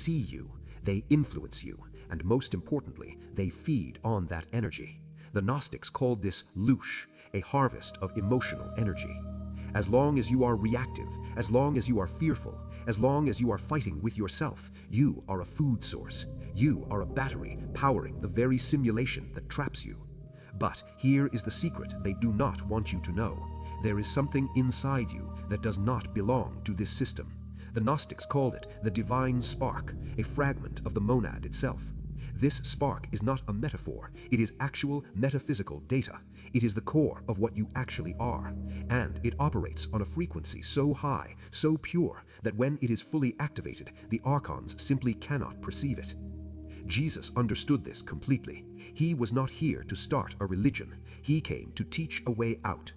see you, they influence you, and most importantly, they feed on that energy. The Gnostics called this louche, a harvest of emotional energy. As long as you are reactive, as long as you are fearful, as long as you are fighting with yourself, you are a food source. You are a battery powering the very simulation that traps you. But here is the secret they do not want you to know. There is something inside you that does not belong to this system. The Gnostics called it the divine spark, a fragment of the monad itself. This spark is not a metaphor, it is actual metaphysical data. It is the core of what you actually are, and it operates on a frequency so high, so pure, that when it is fully activated, the archons simply cannot perceive it. Jesus understood this completely. He was not here to start a religion. He came to teach a way out.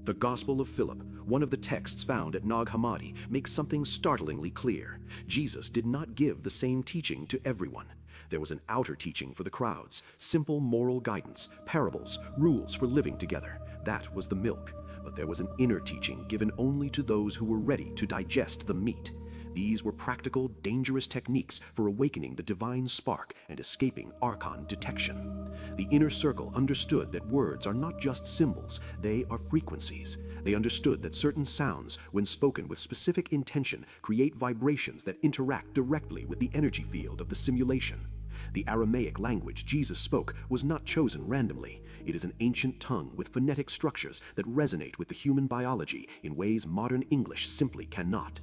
The Gospel of Philip, one of the texts found at Nag Hammadi, makes something startlingly clear. Jesus did not give the same teaching to everyone. There was an outer teaching for the crowds, simple moral guidance, parables, rules for living together. That was the milk. But there was an inner teaching given only to those who were ready to digest the meat. These were practical, dangerous techniques for awakening the divine spark and escaping archon detection. The inner circle understood that words are not just symbols, they are frequencies. They understood that certain sounds, when spoken with specific intention, create vibrations that interact directly with the energy field of the simulation. The Aramaic language Jesus spoke was not chosen randomly. It is an ancient tongue with phonetic structures that resonate with the human biology in ways modern English simply cannot.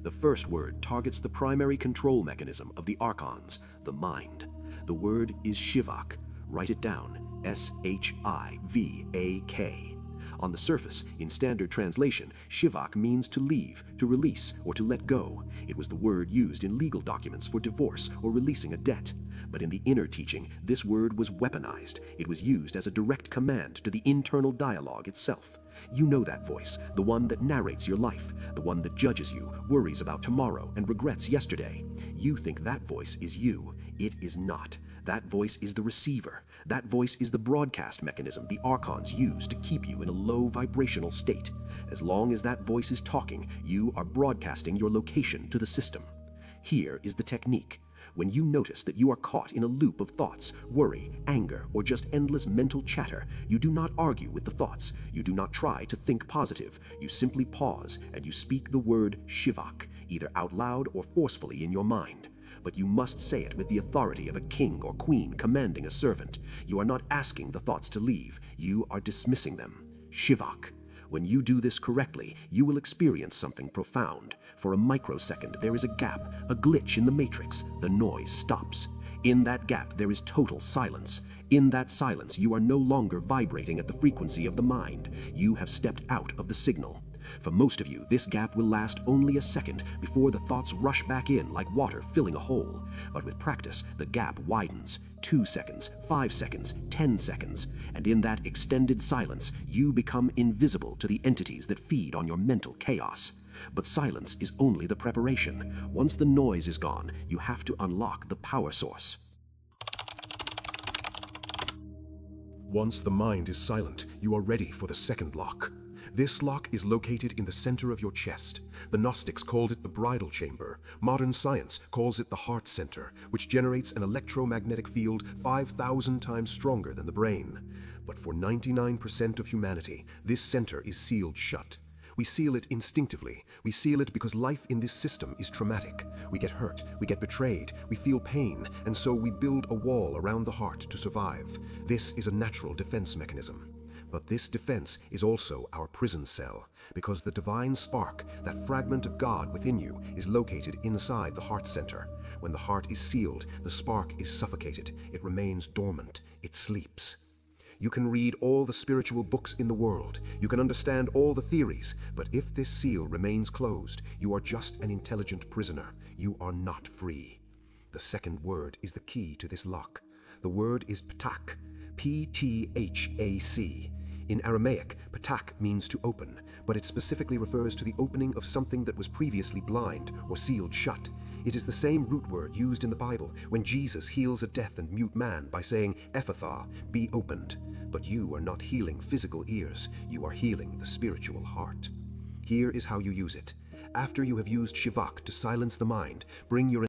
The first word targets the primary control mechanism of the archons, the mind. The word is shivak. Write it down, S-H-I-V-A-K. On the surface, in standard translation, shivak means to leave, to release, or to let go. It was the word used in legal documents for divorce or releasing a debt. But in the inner teaching, this word was weaponized. It was used as a direct command to the internal dialogue itself. You know that voice, the one that narrates your life, the one that judges you, worries about tomorrow, and regrets yesterday. You think that voice is you. It is not. That voice is the receiver. That voice is the broadcast mechanism the archons use to keep you in a low vibrational state. As long as that voice is talking, you are broadcasting your location to the system. Here is the technique. When you notice that you are caught in a loop of thoughts, worry, anger, or just endless mental chatter, you do not argue with the thoughts. You do not try to think positive. You simply pause and you speak the word shivak, either out loud or forcefully in your mind. But you must say it with the authority of a king or queen commanding a servant. You are not asking the thoughts to leave. You are dismissing them. Shivak. When you do this correctly, you will experience something profound. For a microsecond, there is a gap, a glitch in the matrix. The noise stops. In that gap, there is total silence. In that silence, you are no longer vibrating at the frequency of the mind. You have stepped out of the signal. For most of you, this gap will last only a second before the thoughts rush back in like water filling a hole. But with practice, the gap widens. 2 seconds, 5 seconds, 10 seconds. And in that extended silence, you become invisible to the entities that feed on your mental chaos. But silence is only the preparation. Once the noise is gone, you have to unlock the power source. Once the mind is silent, you are ready for the second lock. This lock is located in the center of your chest. The Gnostics called it the bridal chamber. Modern science calls it the heart center, which generates an electromagnetic field 5,000 times stronger than the brain. But for 99% of humanity, this center is sealed shut. We seal it instinctively. We seal it because life in this system is traumatic. We get hurt, we get betrayed, we feel pain, and so we build a wall around the heart to survive. This is a natural defense mechanism. But this defense is also our prison cell, because the divine spark, that fragment of God within you, is located inside the heart center. When the heart is sealed, the spark is suffocated. It remains dormant. It sleeps. You can read all the spiritual books in the world. You can understand all the theories. But if this seal remains closed, you are just an intelligent prisoner. You are not free. The second word is the key to this lock. The word is ptak, P-T-H-A-C. In Aramaic, patak means to open, but it specifically refers to the opening of something that was previously blind or sealed shut. It is the same root word used in the Bible when Jesus heals a deaf and mute man by saying, "Ephatha, be opened." But you are not healing physical ears, you are healing the spiritual heart. Here is how you use it. After you have used Shivak to silence the mind, bring your